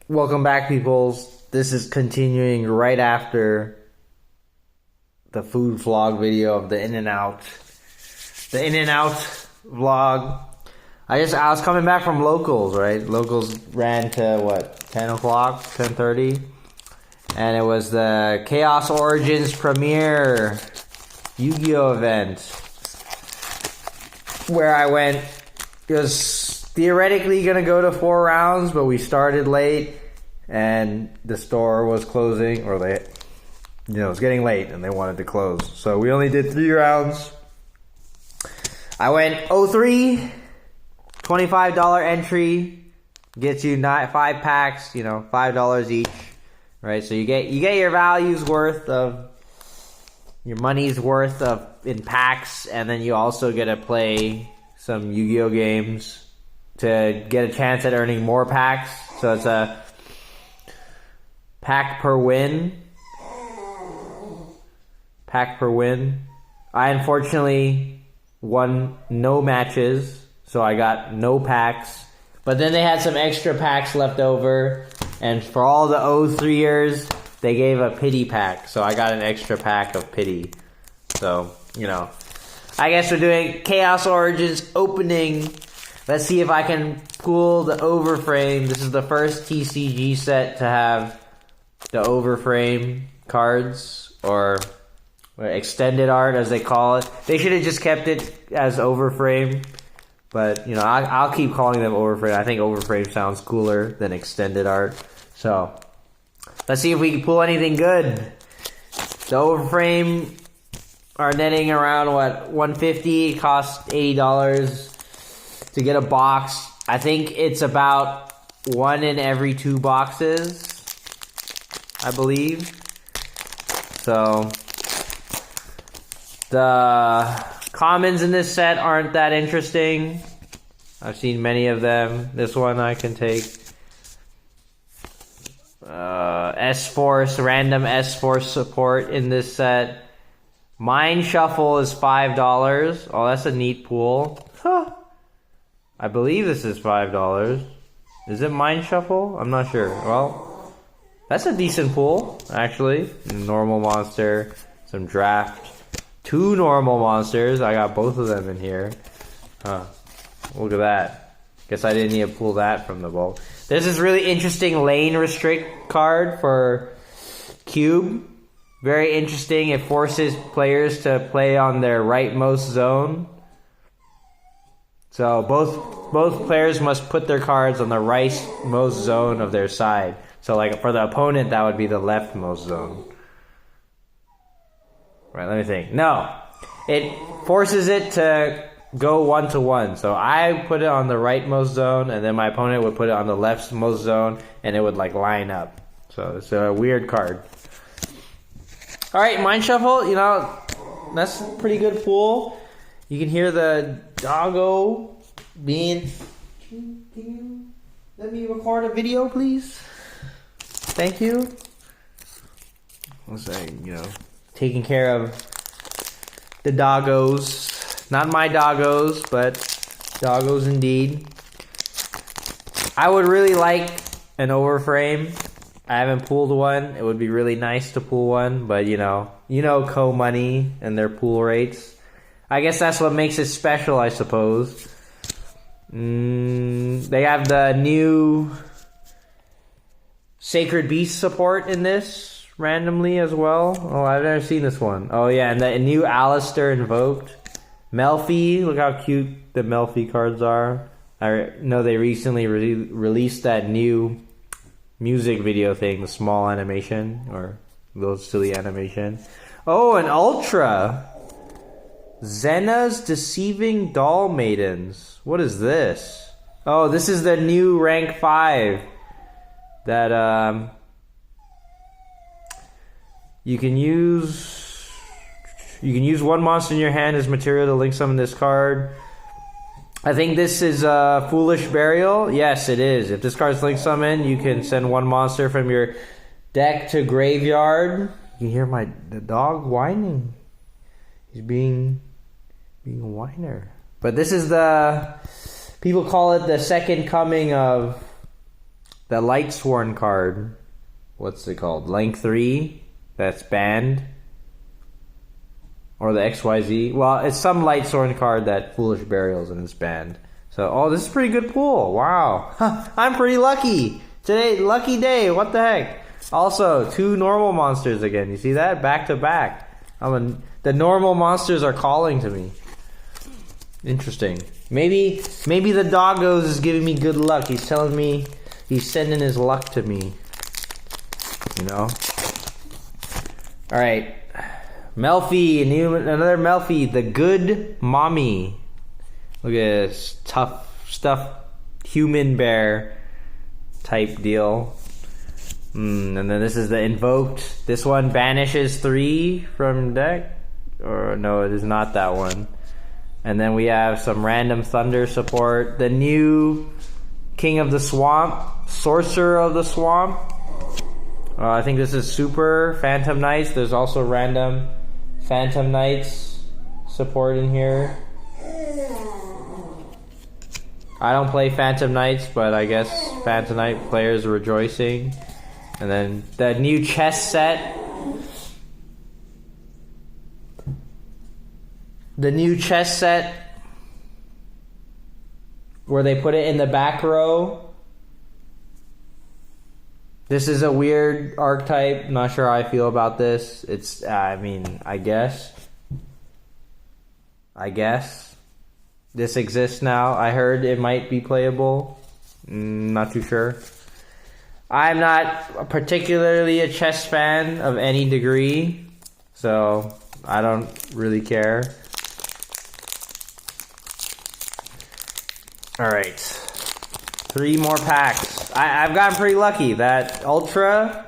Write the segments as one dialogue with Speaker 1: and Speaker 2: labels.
Speaker 1: Welcome back, peoples. This is continuing right after the food vlog video of the In-N-Out. The In-N-Out vlog. I was coming back from Locals, right? Locals ran to what, 10 o'clock, 10:30, and it was the Chaos Origins premiere Yu-Gi-Oh event where I went. It was theoretically gonna go to 4 rounds, but we started late and the store was closing, or it was getting late and they wanted to close. So we only did 3 rounds. I went 0-3, $25 entry, gets you 5 packs, $5 each, right? So you get your money's worth in packs, and then you also get to play some Yu-Gi-Oh games to get a chance at earning more packs. So it's a pack per win. I unfortunately won no matches, so I got no packs. But then they had some extra packs left over, and for all the 0-3ers, they gave a pity pack. So I got an extra pack of pity. So, I guess we're doing Chaos Origins opening. Let's see if I can pull the Overframe. This is the first TCG set to have the Overframe cards, or extended art as they call it. They should have just kept it as Overframe, but I'll keep calling them Overframe. I think Overframe sounds cooler than extended art. So let's see if we can pull anything good. The Overframe are netting around $150. Costs $80 to get a box. I think it's about 1 in every 2 boxes, I believe. So the commons in this set aren't that interesting. I've seen many of them. This one I can take. S-Force, random S-Force support in this set. Mind Shuffle is $5. Oh, that's a neat pool. Huh. I believe this is $5. Is it Mind Shuffle? I'm not sure. Well, that's a decent pool, actually. Normal monster, some draft. 2 normal monsters. I got both of them in here. Huh. Look at that. Guess I didn't need to pull that from the bulk. There's this really interesting lane restrict card for Cube. Very interesting. It forces players to play on their rightmost zone. So both players must put their cards on the rightmost zone of their side. So like for the opponent, that would be the leftmost zone. Right, let me think. No, it forces it to go 1-to-1. So I put it on the rightmost zone, and then my opponent would put it on the leftmost zone, and it would like line up. So it's a weird card. All right, Mind Shuffle. That's a pretty good pool. You can hear the doggo being. Can you let me record a video, please? Thank you. I was saying, taking care of the doggos. Not my doggos, but doggos indeed. I would really like an Overframe. I haven't pulled one. It would be really nice to pull one, but Co-Money and their pool rates. I guess that's what makes it special, I suppose. They have the new Sacred Beast support in this randomly as well. Oh, I've never seen this one. Oh yeah, and the new Alistair Invoked. Melfi, look how cute the Melfi cards are. I know they recently released that new music video thing, the small animation, or little silly animation. Oh, an Ultra! Zena's Deceiving Doll Maidens. What is this? Oh, this is the new rank 5 that you can use 1 monster in your hand as material to link summon this card. I think this is Foolish Burial. Yes, it is. If this card's link summon, you can send 1 monster from your deck to graveyard. You can hear the dog whining. He's being a whiner. But this is people call it the second coming of The Lightsworn card. What's it called? Length 3. That's banned. Or the XYZ. Well, it's some Lightsworn card that Foolish Burials and it's banned. So, oh, this is a pretty good pool. Wow. I'm pretty lucky. Today, lucky day. What the heck? Also, 2 normal monsters again. You see that? Back to back. The normal monsters are calling to me. Interesting. Maybe the doggos is giving me good luck. He's telling me, he's sending his luck to me. You know? Alright. Melfi, another Melfi, the Good Mommy. Look at this tough stuff, human bear type deal. And then this is the Invoked. This one banishes 3 from deck. Or no, it is not that one. And then we have some random Thunder support. The new King of the Swamp, Sorcerer of the Swamp. I think this is Super Phantom Knights. There's also random Phantom Knights support in here. I don't play Phantom Knights, but I guess Phantom Knight players are rejoicing. And then the new chess set. The new chess set where they put it in the back row. This is a weird archetype. Not sure how I feel about this. It's, I mean, I guess. This exists now. I heard it might be playable. Not too sure. I'm not particularly a chess fan of any degree, so I don't really care. Alright. 3 more packs. I've gotten pretty lucky. That Ultra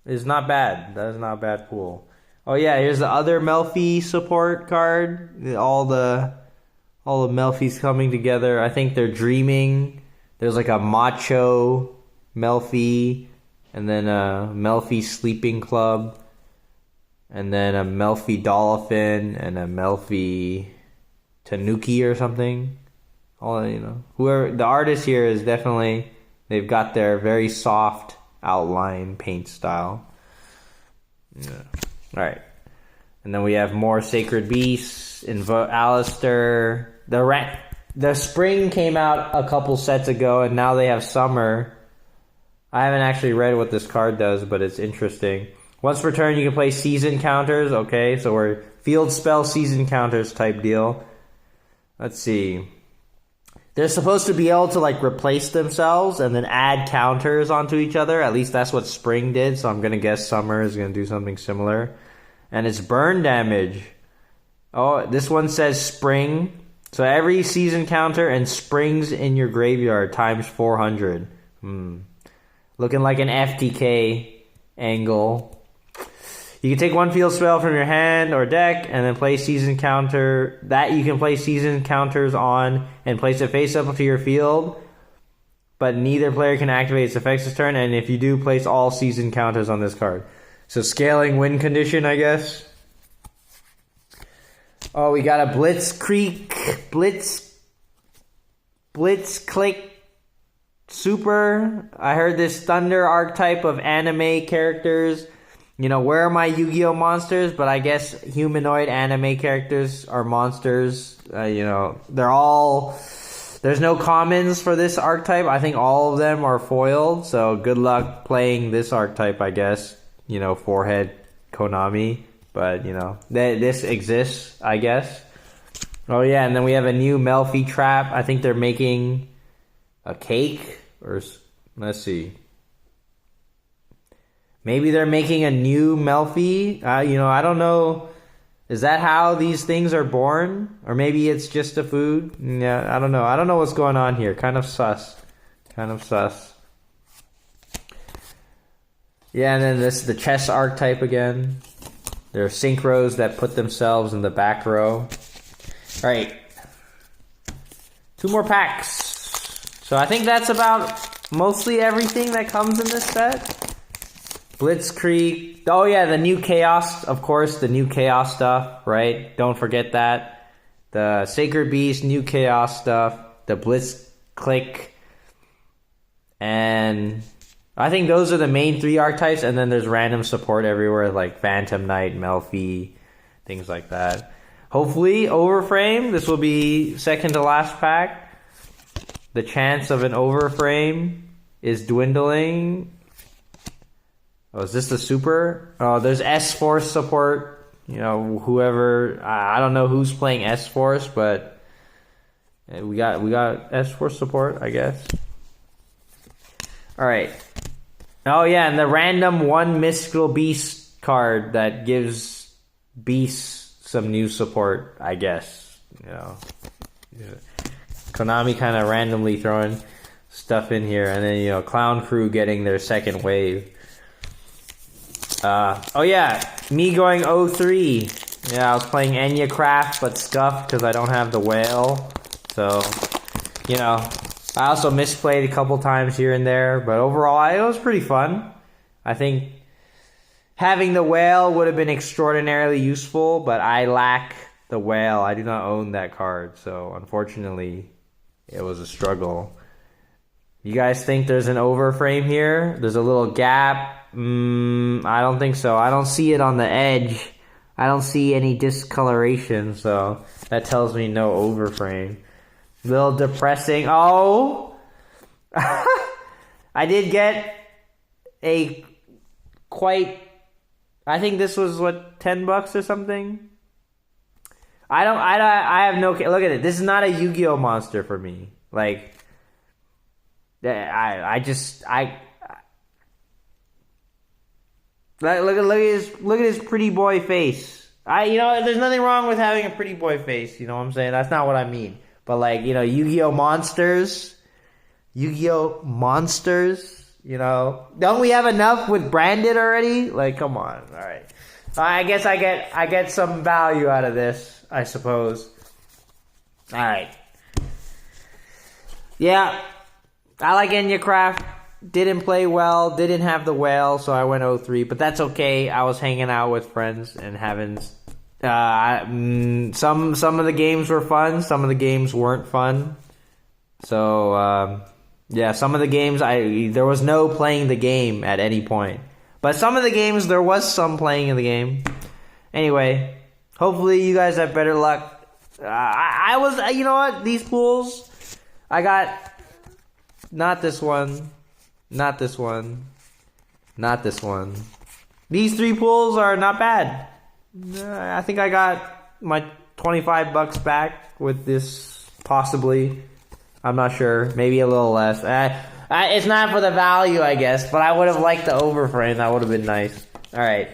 Speaker 1: is not bad. That is not a bad pool. Oh yeah, here's the other Melfi support card. All the Melfis coming together. I think they're dreaming. There's like a Macho Melfi, and then a Melfi Sleeping Club, and then a Melfi Dolphin, and a Melfi Tanuki or something. All, you know, whoever the artist here is, definitely they've got their very soft outline paint style. Yeah. All right, and then we have more Sacred Beasts, Alistair. The Spring came out a couple sets ago, and now they have Summer. I haven't actually read what this card does, but it's interesting. Once per turn, you can play season counters. Okay, so we're field spell season counters type deal. Let's see. They're supposed to be able to like replace themselves and then add counters onto each other. At least that's what Spring did, so I'm going to guess Summer is going to do something similar. And it's burn damage. Oh, this one says Spring. So every season counter and Springs in your graveyard times 400. Looking like an FTK angle. You can take 1 field spell from your hand or deck and then play season counter. That you can play season counters on and place it face up to your field. But neither player can activate its effects this turn. And if you do, place all season counters on this card. So scaling win condition, I guess. Oh, we got a Blitzclick Super. I heard this Thunder archetype of anime characters. You know, where are my Yu-Gi-Oh monsters? But I guess humanoid anime characters are monsters. You know, they're all... There's no commons for this archetype. I think all of them are foiled. So good luck playing this archetype, I guess. You know, forehead Konami. But, you know, this exists, I guess. Oh, yeah, and then we have a new Melfi trap. I think they're making a cake. Or, let's see. Maybe they're making a new Melfi. You know, I don't know. Is that how these things are born? Or maybe it's just a food? Yeah, I don't know. I don't know what's going on here. Kind of sus. Yeah, and then this the chess archetype again. There are synchros that put themselves in the back row. Alright. 2 more packs. So I think that's about mostly everything that comes in this set. Blitzkrieg. Oh yeah, the new Chaos, of course, the new Chaos stuff, right? Don't forget that. The Sacred Beast, new Chaos stuff. The Blitzkrieg And I think those are the main 3 archetypes, and then there's random support everywhere, like Phantom Knight, Melfi, things like that. Hopefully, Overframe, this will be second to last pack. The chance of an Overframe is dwindling. Oh, is this the super? Oh, there's S-Force support. You know, whoever, I don't know who's playing S-Force, but we got S-Force support, I guess. Alright. Oh yeah, and the random 1 Mystical Beast card that gives Beasts some new support, I guess. You know. Konami kind of randomly throwing stuff in here, and then, you know, Clown Crew getting their second wave. Oh yeah, me going 03. Yeah, I was playing Enya Craft, but scuffed because I don't have the whale. So, you know, I also misplayed a couple times here and there, but overall, it was pretty fun. I think having the whale would have been extraordinarily useful, but I lack the whale. I do not own that card, so unfortunately, it was a struggle. You guys think there's an Overframe here? There's a little gap. I don't think so. I don't see it on the edge. I don't see any discoloration, so that tells me no Overframe. Little depressing. Oh! I did get a quite... I think this was, what, $10 or something? I have no... Look at it. This is not a Yu-Gi-Oh monster for me. Like... Look at his pretty boy face. There's nothing wrong with having a pretty boy face. You know what I'm saying? That's not what I mean. But like, you know, Yu-Gi-Oh monsters. You know, don't we have enough with branded already? Like, come on. All right. I guess I get some value out of this, I suppose. All right. Yeah, I like Enya Craft. Didn't play well, didn't have the whale, so I went 03, but that's okay. I was hanging out with friends and having some of the games were fun, some of the games weren't fun. So yeah, some of the games there was no playing the game at any point. But some of the games there was some playing in the game. Anyway, hopefully you guys have better luck. I was, you know what? These pools, I got not this one. Not this one. Not this one. These 3 pools are not bad. I think I got my $25 back with this, possibly. I'm not sure. Maybe a little less. It's not for the value, I guess, but I would have liked the Overframe. That would have been nice. Alright.